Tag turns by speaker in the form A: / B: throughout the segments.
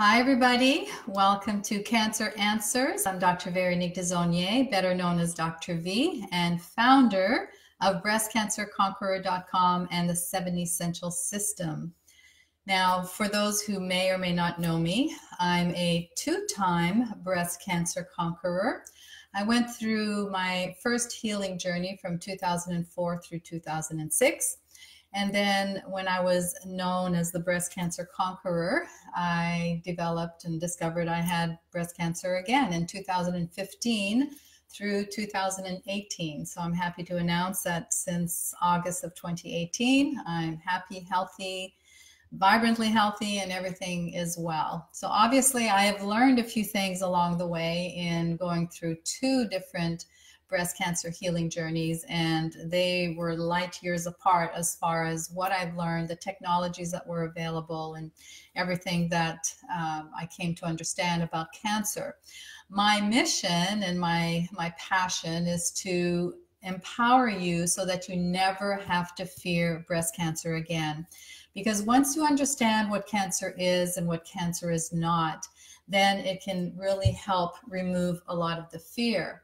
A: Hi, everybody. Welcome to Cancer Answers. I'm Dr. Véronique Desaulniers, better known as Dr. V, and founder of breastcancerconqueror.com and the 7 Essential System. Now, for those who may or may not know me, I'm a two-time breast cancer conqueror. I went through my first healing journey from 2004 through 2006. And then when I was known as the breast cancer conqueror, I developed and discovered I had breast cancer again in 2015 through 2018. So I'm happy to announce that since August of 2018, I'm happy, healthy, vibrantly healthy, and everything is well. So obviously I have learned a few things along the way in going through two different breast cancer healing journeys, and they were light years apart as far as what I've learned, the technologies that were available, and everything that I came to understand about cancer. My mission and my passion is to empower you so that you never have to fear breast cancer again. Because once you understand what cancer is and what cancer is not, then it can really help remove a lot of the fear.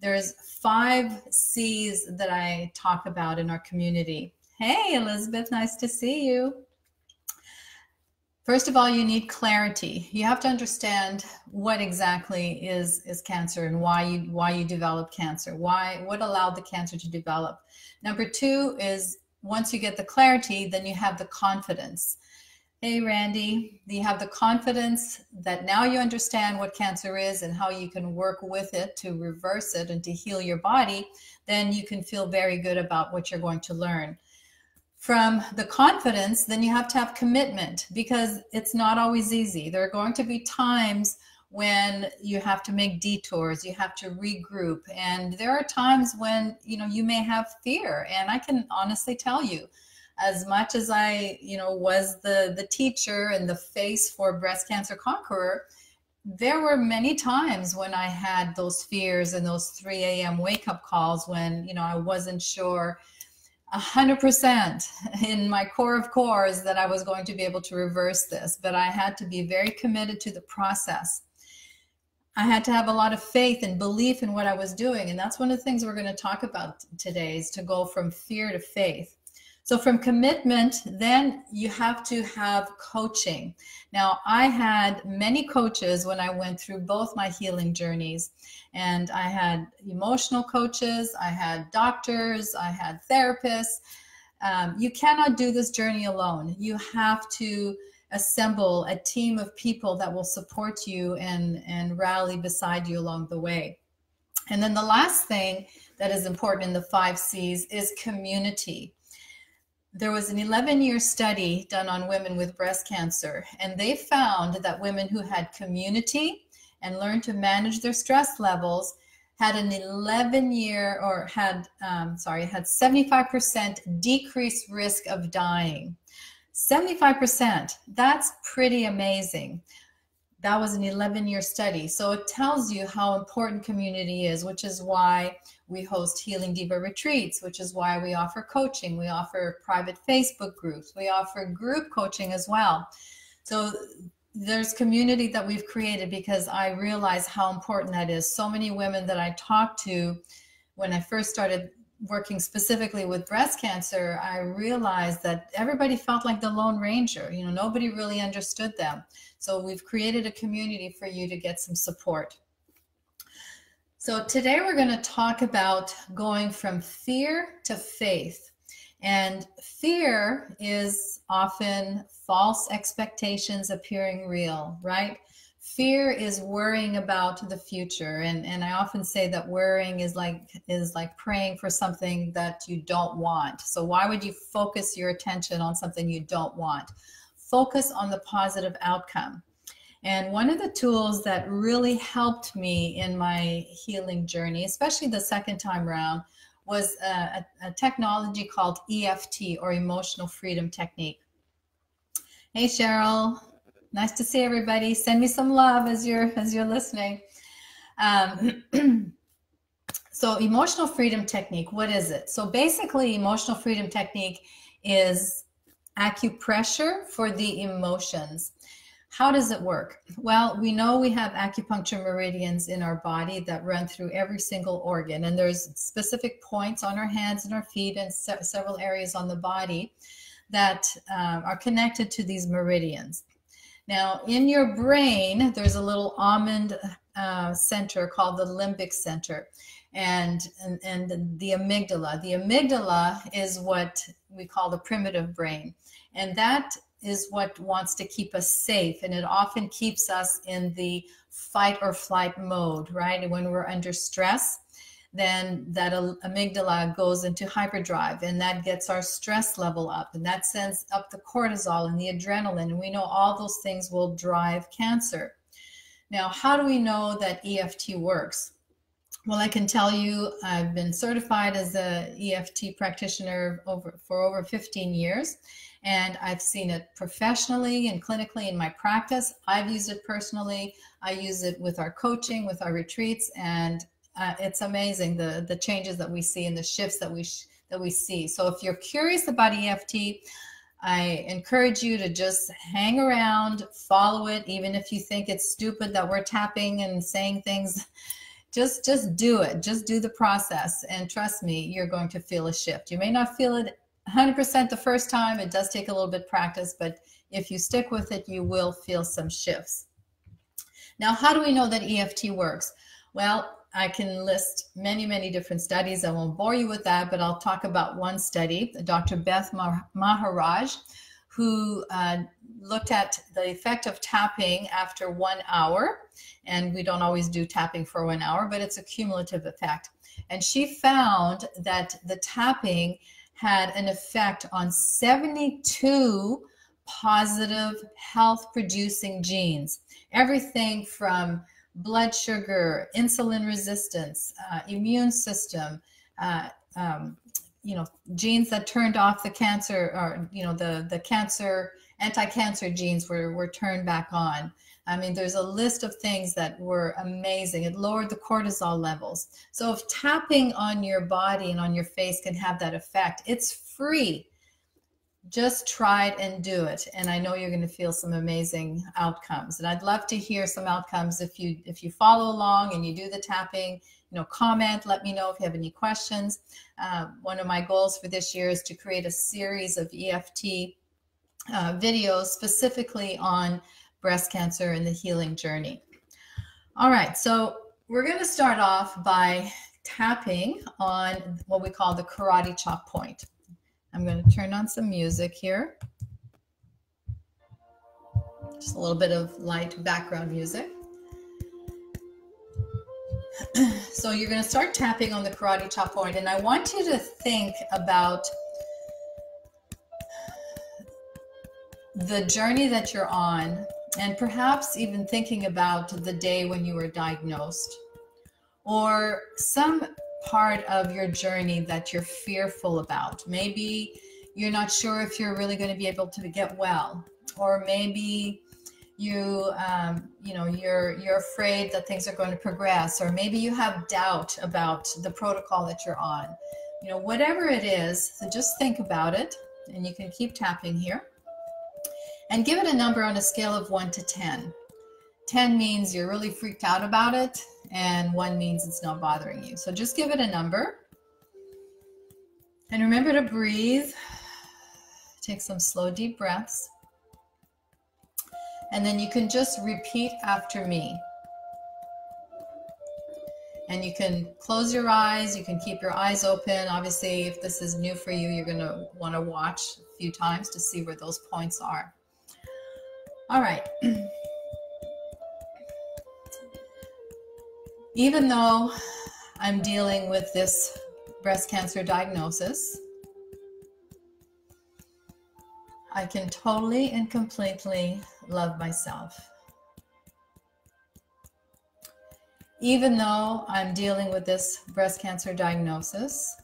A: There's 5 C's that I talk about in our community. Hey, Elizabeth, nice to see you. First of all, you need clarity. You have to understand what exactly is cancer and why you develop cancer. What allowed the cancer to develop. Number 2 is once you get the clarity, then you have the confidence. Hey, Randy, you have the confidence that now you understand what cancer is and how you can work with it to reverse it and to heal your body, then you can feel very good about what you're going to learn. From the confidence, then you have to have commitment, because it's not always easy. There are going to be times when you have to make detours, you have to regroup, and there are times when you may have fear. And I can honestly tell you, as much as I, was the teacher and the face for Breast Cancer Conqueror, there were many times when I had those fears and those 3 a.m. wake-up calls when, I wasn't sure 100% in my core of cores that I was going to be able to reverse this. But I had to be very committed to the process. I had to have a lot of faith and belief in what I was doing. And that's one of the things we're going to talk about today, is to go from fear to faith. So from commitment, then you have to have coaching. Now, I had many coaches when I went through both my healing journeys, and I had emotional coaches, I had doctors, I had therapists. You cannot do this journey alone. You have to assemble a team of people that will support you and rally beside you along the way. And then the last thing that is important in the 5 C's is community. There was an 11-year study done on women with breast cancer, and they found that women who had community and learned to manage their stress levels had an 11-year or had 75% decreased risk of dying. 75%, that's pretty amazing. That was an 11-year study. So it tells you how important community is, which is why we host Healing Diva retreats, which is why we offer coaching. We offer private Facebook groups. We offer group coaching as well. So there's community that we've created because I realize how important that is. So many women that I talked to when I first started working specifically with breast cancer, I realized that everybody felt like the Lone Ranger. Nobody really understood them. So we've created a community for you to get some support. So today we're going to talk about going from fear to faith. And fear is often false expectations appearing real, right? Fear is worrying about the future. And I often say that worrying is like praying for something that you don't want. So why would you focus your attention on something you don't want? Focus on the positive outcome. And one of the tools that really helped me in my healing journey, especially the second time around, was a technology called EFT, or Emotional Freedom Technique. Hey, Cheryl. Nice to see everybody. Send me some love as you're listening. So Emotional Freedom Technique, what is it? So basically, Emotional Freedom Technique is acupressure for the emotions. How does it work? Well, we know we have acupuncture meridians in our body that run through every single organ, and there's specific points on our hands and our feet and several areas on the body that are connected to these meridians. Now, in your brain, there's a little almond center called the limbic center, and the amygdala. The amygdala is what we call the primitive brain, and that is what wants to keep us safe, and it often keeps us in the fight or flight mode, right? And when we're under stress, then that amygdala goes into hyperdrive, and that gets our stress level up, and that sends up the cortisol and the adrenaline, and we know all those things will drive cancer. Now, how do we know that EFT works? Well, I can tell you I've been certified as an EFT practitioner for over 15 years, and I've seen it professionally and clinically in my practice. I've used it personally. I use it with our coaching, with our retreats, and it's amazing the changes that we see and the shifts that we see. So if you're curious about EFT, I encourage you to just hang around, follow it, even if you think it's stupid that we're tapping and saying things. Just do it. Just do the process, and trust me, you're going to feel a shift. You may not feel it 100% the first time. It does take a little bit of practice, but if you stick with it, you will feel some shifts. Now, how do we know that EFT works? Well, I can list many, many different studies. I won't bore you with that, but I'll talk about one study, Dr. Beth Maharaj, who looked at the effect of tapping after 1 hour. And we don't always do tapping for 1 hour, but it's a cumulative effect. And she found that the tapping had an effect on 72 positive health-producing genes. Everything from blood sugar, insulin resistance, immune system, genes that turned off the cancer, or the cancer, anti-cancer genes were turned back on. I mean, there's a list of things that were amazing. It lowered the cortisol levels. So if tapping on your body and on your face can have that effect, it's free. Just try it and do it, and I know you're going to feel some amazing outcomes. And I'd love to hear some outcomes if you follow along and you do the tapping. Comment, let me know if you have any questions. One of my goals for this year is to create a series of EFT videos specifically on breast cancer and the healing journey. All right, so we're going to start off by tapping on what we call the karate chop point. I'm going to turn on some music here. Just a little bit of light background music. So you're going to start tapping on the karate chop point, and I want you to think about the journey that you're on, and perhaps even thinking about the day when you were diagnosed, or some part of your journey that you're fearful about. Maybe you're not sure if you're really going to be able to get well, or maybe you're afraid that things are going to progress, or maybe you have doubt about the protocol that you're on. Whatever it is, so just think about it, and you can keep tapping here, and give it a number on a scale of 1 to 10. 10 means you're really freaked out about it, and 1 means it's not bothering you. So just give it a number. And remember to breathe. Take some slow, deep breaths. And then you can just repeat after me. And you can close your eyes. You can keep your eyes open. Obviously, if this is new for you, you're going to want to watch a few times to see where those points are. All right. Even though I'm dealing with this breast cancer diagnosis, I can totally and completely love myself. Even though I'm dealing with this breast cancer diagnosis,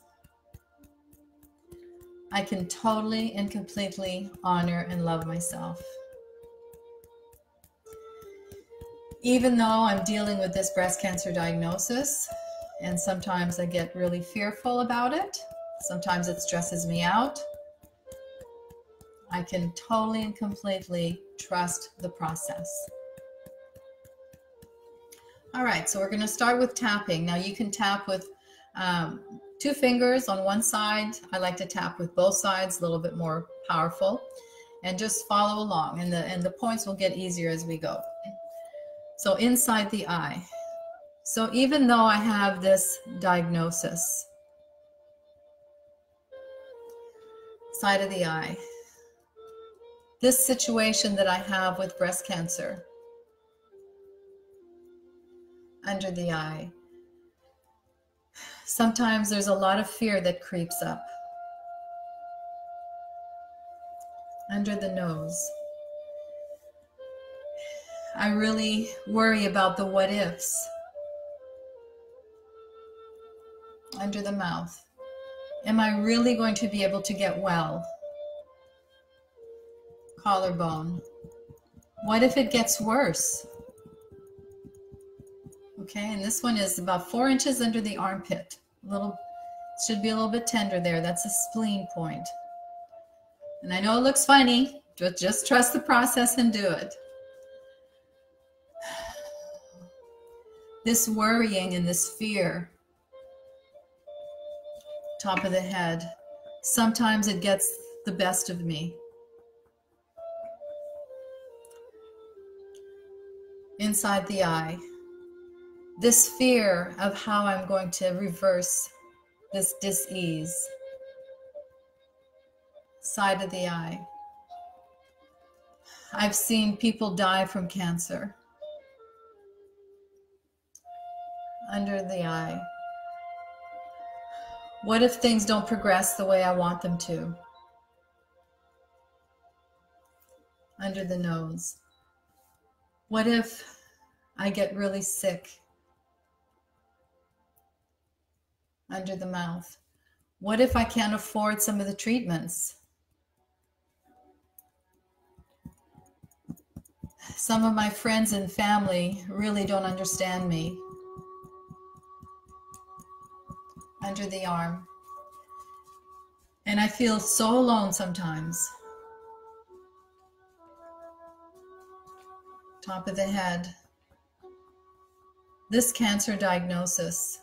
A: I can totally and completely honor and love myself. Even though I'm dealing with this breast cancer diagnosis, and sometimes I get really fearful about it, sometimes it stresses me out, I can totally and completely trust the process. All right, so we're going to start with tapping. Now you can tap with 2 fingers on one side. I like to tap with both sides, a little bit more powerful, and just follow along, and the points will get easier as we go. So inside the eye. So even though I have this diagnosis, side of the eye, this situation that I have with breast cancer, under the eye, sometimes there's a lot of fear that creeps up. Under the nose, I really worry about the what ifs. Under the mouth, am I really going to be able to get well? Collarbone, what if it gets worse? Okay, and this one is about 4 inches under the armpit. Should be a little bit tender there. That's a spleen point. And I know it looks funny, but just trust the process and do it. This worrying and this fear, top of the head, sometimes it gets the best of me. Inside the eye, this fear of how I'm going to reverse this dis-ease. Side of the eye. I've seen people die from cancer. Under the eye. What if things don't progress the way I want them to? Under the nose. What if I get really sick? Under the mouth. What if I can't afford some of the treatments? Some of my friends and family really don't understand me. Under the arm. And I feel so alone sometimes. Top of the head. This cancer diagnosis.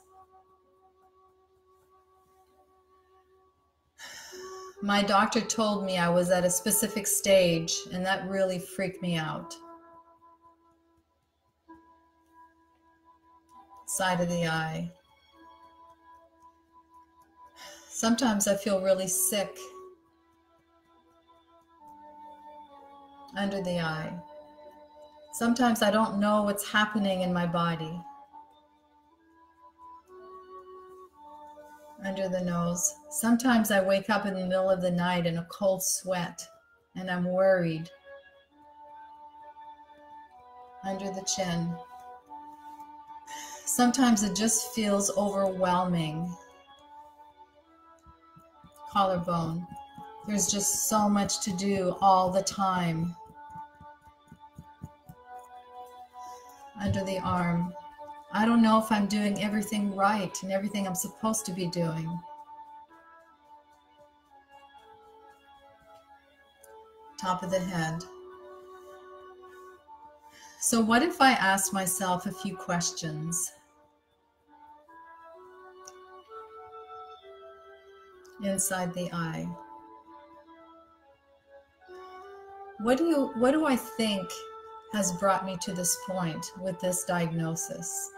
A: My doctor told me I was at a specific stage, and that really freaked me out. Side of the eye. Sometimes I feel really sick. Under the eye. Sometimes I don't know what's happening in my body. Under the nose. Sometimes I wake up in the middle of the night in a cold sweat and I'm worried. Under the chin. Sometimes it just feels overwhelming. Collarbone. There's just so much to do all the time. Under the arm. I don't know if I'm doing everything right and everything I'm supposed to be doing. Top of the head. So what if I ask myself a few questions? Inside the eye. What do I think has brought me to this point with this diagnosis?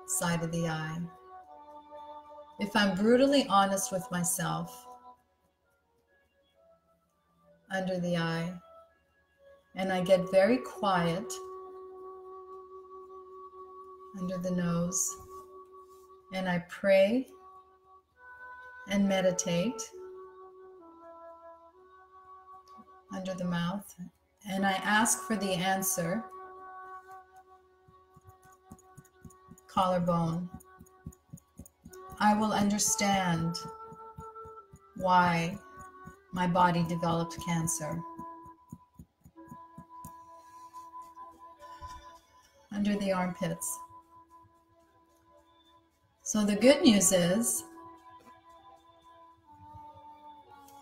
A: Side of the eye. If I'm brutally honest with myself, under the eye, and I get very quiet, under the nose, and I pray and meditate, under the mouth, and I ask for the answer, collarbone, I will understand why my body developed cancer. Under the armpits. So the good news is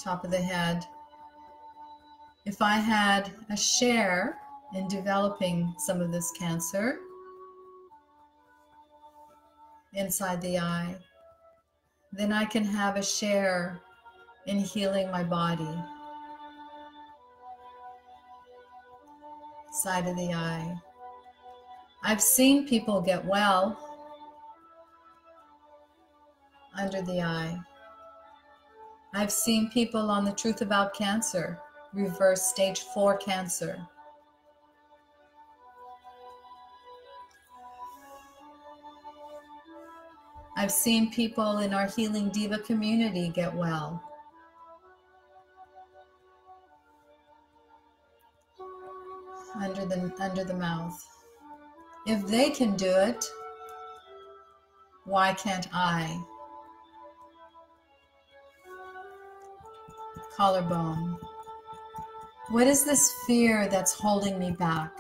A: top of the head. If I had a share in developing some of this cancer, inside the eye, then I can have a share in healing my body. Side of the eye. I've seen people get well under the eye. I've seen people on the Truth About Cancer reverse stage 4 cancer. I've seen people in our Healing Diva community get well. Under the mouth. If they can do it, why can't I? Collarbone. What is this fear that's holding me back?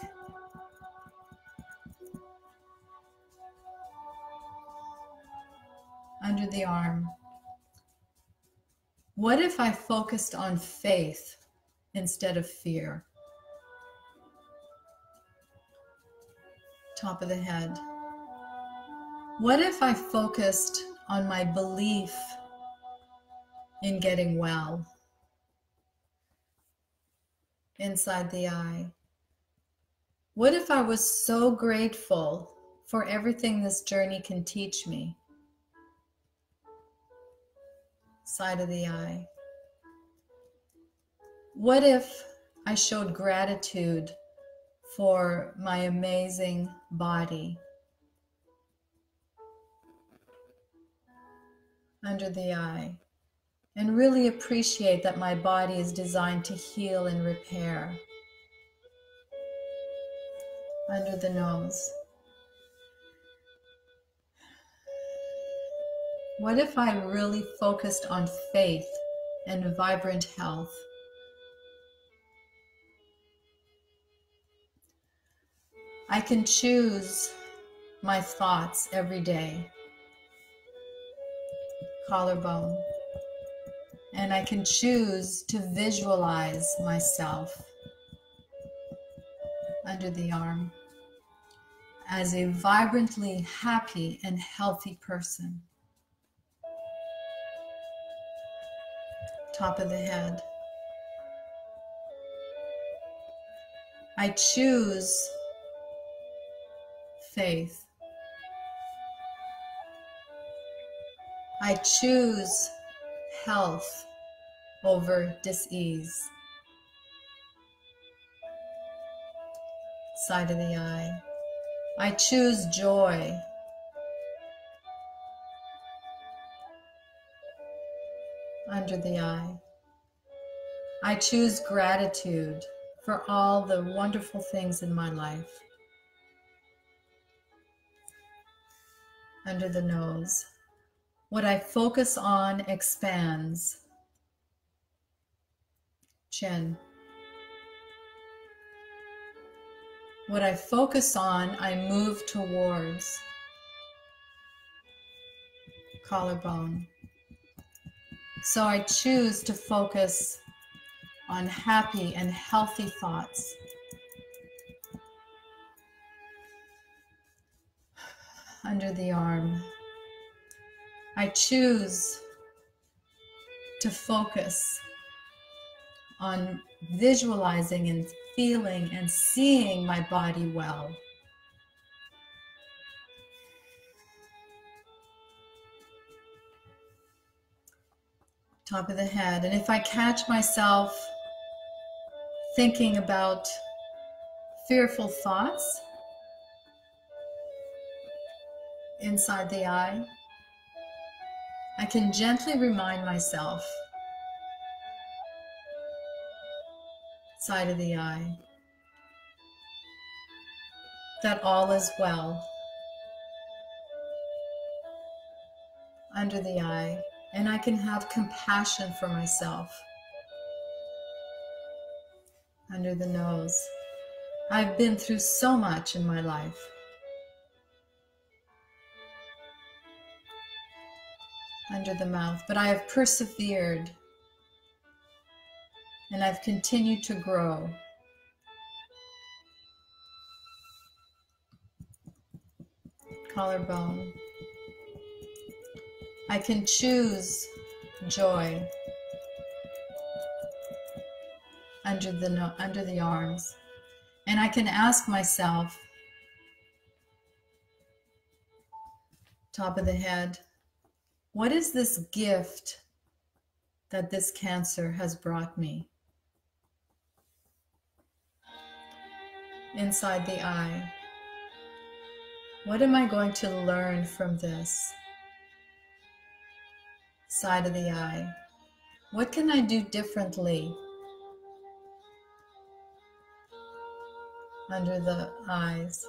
A: Under the arm. What if I focused on faith instead of fear? Top of the head. What if I focused on my belief in getting well? Inside the eye. What if I was so grateful for everything this journey can teach me? Side of the eye. What if I showed gratitude for my amazing body? Under the eye. And really appreciate that my body is designed to heal and repair. Under the nose. What if I really focused on faith and vibrant health? I can choose my thoughts every day. Collarbone. And I can choose to visualize myself under the arm as a vibrantly happy and healthy person. Top of the head. I choose faith. I choose health over dis-ease. Side of the eye. I choose joy. Under the eye. I choose gratitude for all the wonderful things in my life. Under the nose. What I focus on expands. Chin. What I focus on, I move towards. Collarbone. So I choose to focus on happy and healthy thoughts. Under the arm. I choose to focus on visualizing and feeling and seeing my body well. Top of the head. And if I catch myself thinking about fearful thoughts inside the eye, I can gently remind myself, side of the eye, that all is well. Under the eye, and I can have compassion for myself. Under the nose. I've been through so much in my life. Under the mouth, but I have persevered And I've continued to grow. Collarbone. I can choose joy under the arms. And I can ask myself, top of the head, what is this gift that this cancer has brought me? Inside the eye, what am I going to learn from this? Side of the eye, what can I do differently? Under the eyes,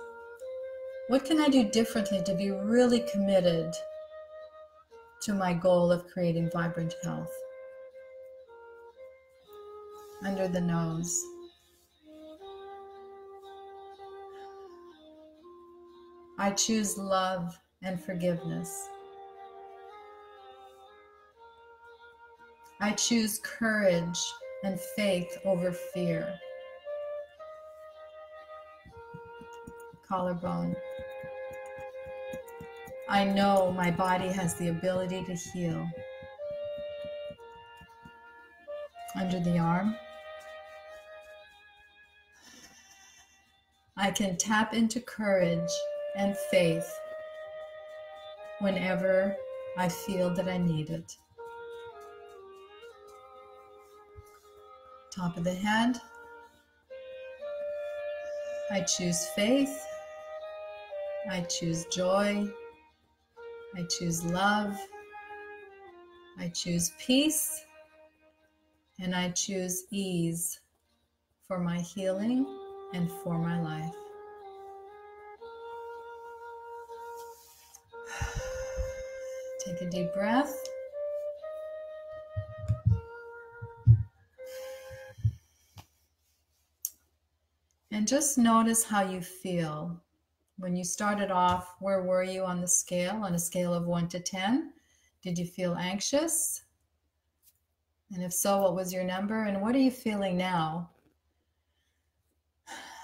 A: what can I do differently to be really committed to my goal of creating vibrant health? Under the nose, I choose love and forgiveness. I choose courage and faith over fear. Collarbone. I know my body has the ability to heal. Under the arm, I can tap into courage and faith whenever I feel that I need it. Top of the head, I choose faith, I choose joy, I choose love, I choose peace, and I choose ease for my healing and for my life. Take a deep breath. And just notice how you feel. When you started off, where were you on the scale? On a scale of 1 to 10? Did you feel anxious? And if so, what was your number? And what are you feeling now?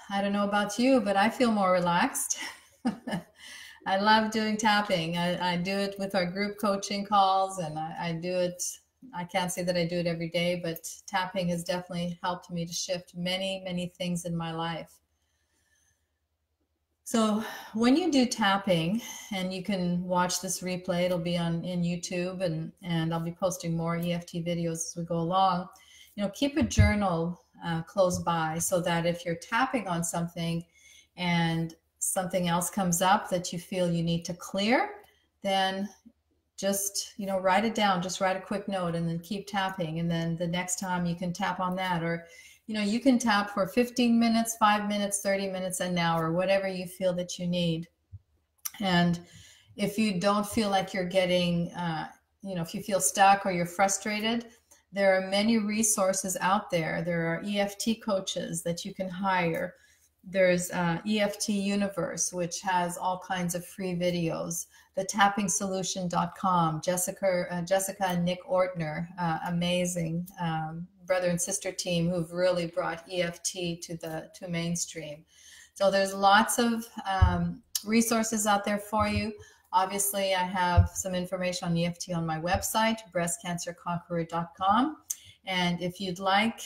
A: I don't know about you, but I feel more relaxed. I love doing tapping. I do it with our group coaching calls, and I do it. I can't say that I do it every day, but tapping has definitely helped me to shift many, many things in my life. So when you do tapping, and you can watch this replay, it'll be in YouTube, and I'll be posting more EFT videos as we go along. You know, keep a journal close by, so that if you're tapping on something and something else comes up that you feel you need to clear, then just, you know, write it down. Just write a quick note and then keep tapping. And then the next time you can tap on that, or, you know, you can tap for 15 minutes, 5 minutes, 30 minutes, an hour, whatever you feel that you need. And if you don't feel like you're getting, you know, if you feel stuck or you're frustrated, there are many resources out there. There are EFT coaches that you can hire. There's EFT Universe, which has all kinds of free videos. TheTappingSolution.com. Jessica and Nick Ortner, amazing brother and sister team who've really brought EFT to mainstream. So there's lots of resources out there for you. Obviously, I have some information on EFT on my website, breastcancerconqueror.com. And if you'd like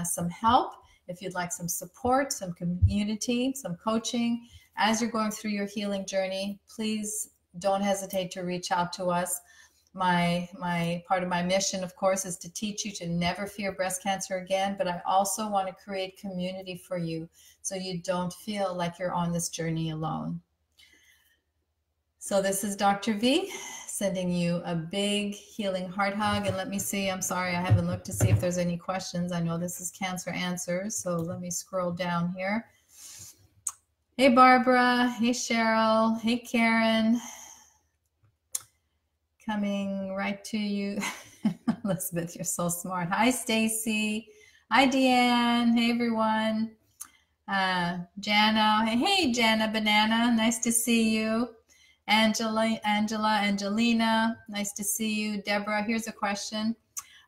A: some help, if you'd like some support, some community, some coaching, as you're going through your healing journey, please don't hesitate to reach out to us. My part of my mission, of course, is to teach you to never fear breast cancer again, but I also want to create community for you so you don't feel like you're on this journey alone. So this is Dr. V, sending you a big healing heart hug. And let me see, I'm sorry, I haven't looked to see if there's any questions. I know this is Cancer Answers, so let me scroll down here. Hey, Barbara. Hey, Cheryl. Hey, Karen. Coming right to you. Elizabeth, you're so smart. Hi, Stacy. Hi, Deanne. Hey, everyone. Jana. Hey, Jana Banana. Nice to see you. Angelina, nice to see you. Deborah, here's a question.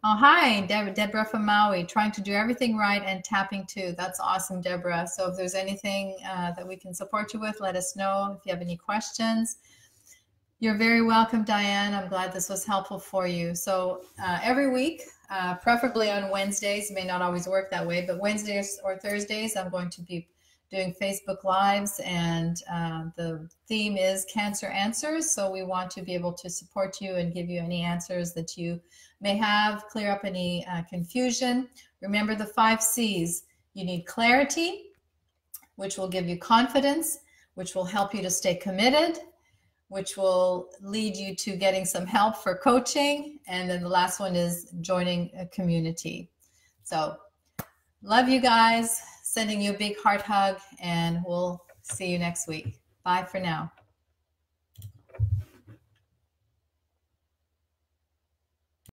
A: Oh, hi, Deborah from Maui, trying to do everything right and tapping too. That's awesome, Deborah. So if there's anything that we can support you with, let us know. If you have any questions, you're very welcome, Diane. I'm glad this was helpful for you. So every week, preferably on Wednesdays, it may not always work that way, but Wednesdays or Thursdays, I'm going to be doing Facebook Lives, and the theme is Cancer Answers. So we want to be able to support you and give you any answers that you may have, clear up any confusion. Remember the 5 C's. You need clarity, which will give you confidence, which will help you to stay committed, which will lead you to getting some help for coaching. And then the last one is joining a community. So love you guys, sending you a big heart hug, and we'll see you next week. Bye for now.